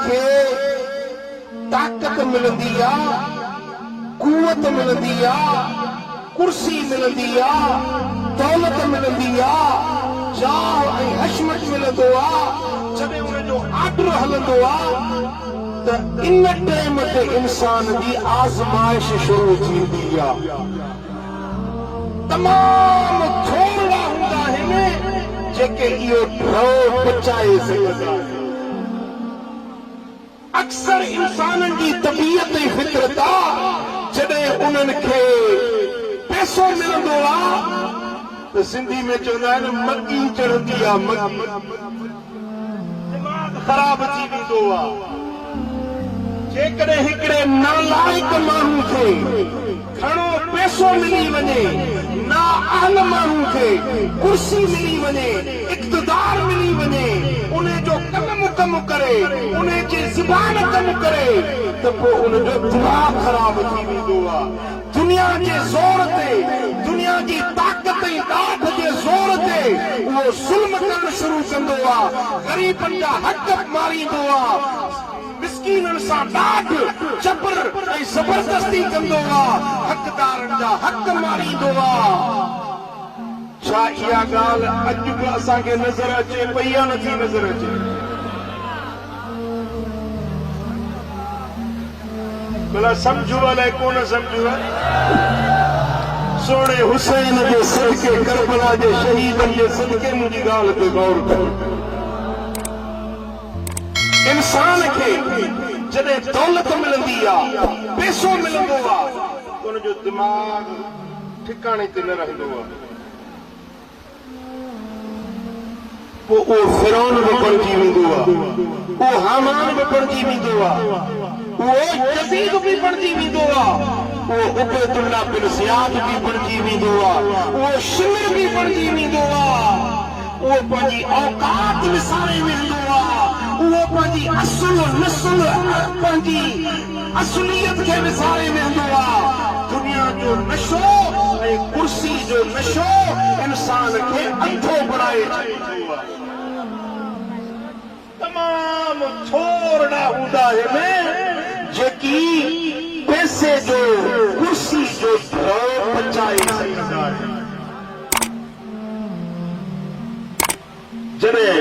खे ताक़त मिलंदी आहे, कुवत मिलंदी आहे, कुर्सी मिलंदी आहे, दौलत मिलंदी आहे, जाह ऐं हशमत मिलंदो आहे, जॾहिं उनजो आर्डर हलंदो आहे त इन टाइम ते इंसान जी आज़माइश शुरू थींदी आहे। तमामु थोरा हूंदा आहिनि जेके इहो ड्रॉ पचाए सघंदा आहिनि। अक्सर इंसाननि जी तबीयत ऐं फितरत आहे जॾहिं उन्हनि खे पैसो मिलंदो आहे त सिंधी में चवंदा आहिनि मगी चढ़ंदी आहे, दिमाग़ ख़राब थी वेंदो आहे। जेकॾहिं हिकिड़े नालाइक माण्हू खे घणो पैसो मिली वञे, नाअहल माण्हू खे कुर्सी मिली वञे, इक़्तिदार मिली वञे, उन जो कलम कमु करे, उन जी ज़ुबान कमु करे त पोइ उनजो दिमाग़ ख़राब थी वेंदो आहे। दुनिया जे ज़ोर ते, दुनिया जी ताक़त ऐं ॾाढ जे ज़ोर ते उहो ज़ुल्म करणु शुरू कंदो आहे, ग़रीबनि जा हक़ मारींदो आहे, मिस्कीननि सां ॾाढ जबर ऐं ज़बरदस्ती कंदो आहे, हक़दारनि जा हक़ मारींदो आहे। छा इहा ॻाल्हि अॼु बि असांखे नज़र अचे पई या नथी नज़र अचे? भला सम्झो अलाए कोन सम्झो? सोणे हुसैन जे सदके, करबला जे शहीदनि जे सदके मुंहिंजी ॻाल्हि ते गौर कयो। इंसान खे जॾहिं दौलत मिलंदी आहे, पैसो मिलंदो आहे त उनजो दिमाग़ ठिकाणे ते न रहंदो आहे। पोइ उहो फिरौन बि बणिजी वेंदो आहे, उहो हामान बि बणिजी वेंदो आहे, उहो यज़ीद बि बणिजी वेंदो आहे, उहो उबैदुल्लाह बिन ज़ियाद बि बणिजी वेंदो आहे, उहो शिमर बि बणिजी वेंदो आहे, उहो पंहिंजी औकात विसारे वेंदो आहे, उहो पंहिंजी असुल नसुल, पंहिंजी असुलियत खे विसारे वेंदो आहे। दुनिया जो नशो ऐं कुर्सी जो नशो इंसान खे अंधो बणाए छॾींदो आहे। तमामु थोरा हूंदा आहिनि जेकी पैसे जो, कुर्सी जो ड्रॉ पचाए सघंदा आहिनि। जॾहिं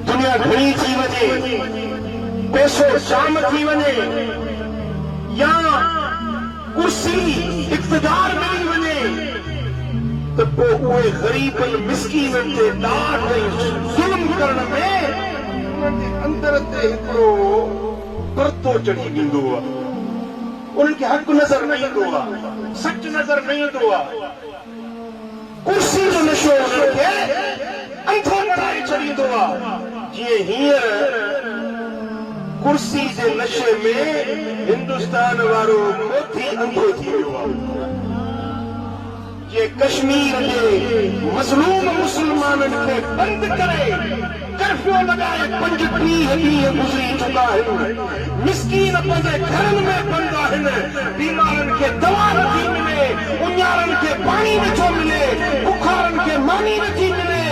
दुनिया घणी थी वञे, पैसो जाम थी वञे, या कुर्सी इक़्तिदार मिली वञे त पोइ उहे ग़रीबनि मिस्कीननि ते ॾाढ ज़ुल्म करण में उन्हनि जे अंदर ते हिकिड़ो परतो चढ़ी वेंदो आहे। उन्हनि खे हक़ नज़र न ईंदो आहे, सच नज़र न ईंदो आहे। कुर्सी जो नशो उन्हनि खे अंधो बणाए छॾींदो आहे। जीअं हींअर कुर्सी जे नशे में हिंदुस्तान वारो मोदी अंधो थी वियो आहे। ये कश्मीर के मज़लूम मुसलमाननि खे बंदि करे कर्फ्यू लगाए 5 ॾींहं गुज़री चुका आहिनि। मिस्कीन पंहिंजे घरनि में बंदि आहिनि, बीमारनि खे दवा नथी मिले, उञारनि खे पाणी नथो मिले, बुखारनि खे मानी नथी मिले।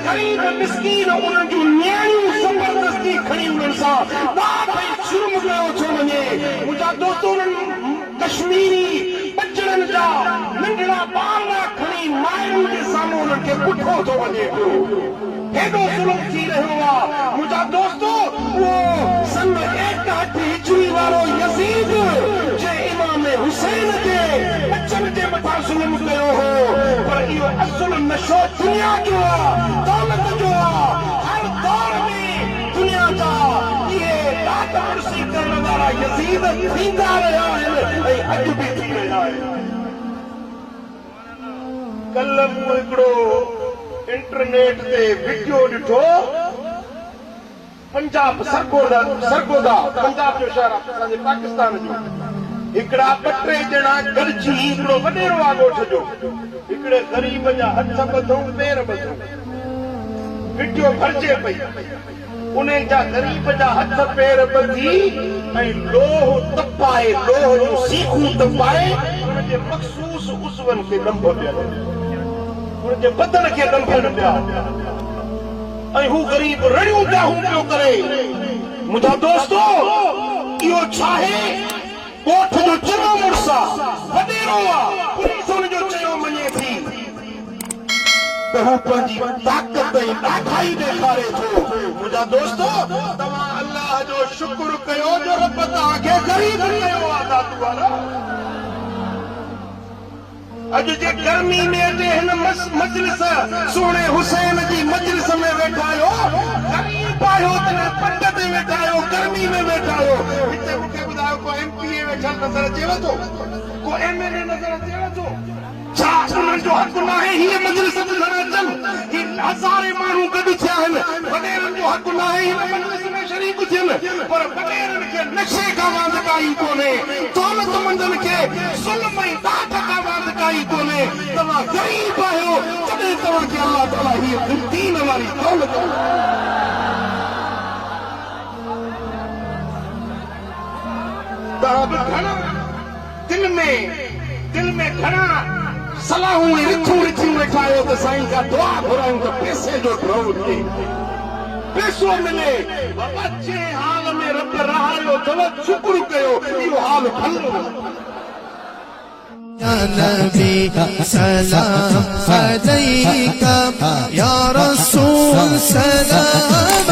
ग़रीब मिस्कीन उन्हनि जूं नियाणियूं ज़बरदस्ती खणी उन्हनि सां ॾाढो जुर्म कयो थो वञे। मुंहिंजा दोस्त उन्हनि कश्मीरी बचड़नि जा नंढड़ा ॿार खणी माइयुनि जे साम्हूं उन्हनि खे पुठो थो वञे पियो। हेॾो ज़ुल्म थी रहियो आहे। मुंहिंजा दोस्तो, उहो सन 61 हिजरी वारो यज़ीद जे इमाम हुसैन जे बचनि जे मथां ज़ुल्म कयो हो, पर इहो असुल नशो दुनिया जो आहे, दौलत जो आहे। हर दौर में दुनिया जा इहे ॾाढा कुर्सी करण वारा यज़ीद थींदा रहिया आहिनि ऐं अॼु बि थी रहिया आहिनि। कल्ह मूं हिकिड़ो इंटरनेट ते वीडियो ॾिठो, पंजाब सरगोदा पंजाब जो शहर आहे असांजे पाकिस्तान जो। हिकिड़ा 2-3 ॼणा गॾिजी हिकिड़ो वॾेरो आहे ॻोठ जो, हिकिड़े ग़रीब जा हथ ॿधूं पेर ॿधूं, वीडियो भरिजे पई। उन जा ग़रीब जा हथ पेर ॿधी ऐं लोह तपाए, लोह जूं सीखूं तपाए उनजे मख़सूस उज़वनि खे ॾंभ पिया, उनजे बदन खे ॾंभ पिया। ऐं हू ग़रीब रड़ियूं ॾाहूं पियो करे मुझा दोस्तों इहो छाहे कोठ जो चङो मुड़ुस वॾेरो पुलिस हुन जो चयो मञे थी त हू पंहिंजी ताक़त ऐं ॾाढाई ॾेखारे थो मुझा दोस्तों तव्हां अल्लाह जो शुक्र कयो जो रब तव्हांखे ग़रीब कयो आहे दादू वारा अॼु जे गर्मी में अॼु हिन मजलिस सोणे हुसैन जी मजलिस में वेठा आहियो ग़रीब आहियो त पंड ते वेठा आहियो गर्मी में वेठा आहियो हिते मूंखे ॿुधायो को एमपीए वेठल नज़र अचेव थो को एमएलए नज़र अचेव थो छा उन्हनि जो हक़ न आहे हीअ मजलिस ॿुधण अचनि ही हज़ारे माण्हू गॾु थिया आहिनि वॾेरनि जो हक़ न आहे हिन मजलिस में शरीक थियनि पर वॾेरनि खे नशे खां वांध काई कोन्हे दौलतमंदनि खे ज़ुल्म ऐं डाट खां वांध काई कोन्हे तव्हां ग़रीब आहियो तॾहिं तव्हांखे अल्लाह ताला हीअ दीन वारी दौलत तव्हां बि घणा दिल में घणा सलाहूं ऐं रिथूं रिथियूं वेठा आहियो त साईं खां दुआ घुरायूं त पैसे जो ड्रॉ थिए पैसो मिले अच्छे हाल में रब रहायो अथव शुक्र कयो इहो हाल भलो या नबी सलाम अलैका या रसूल सलाम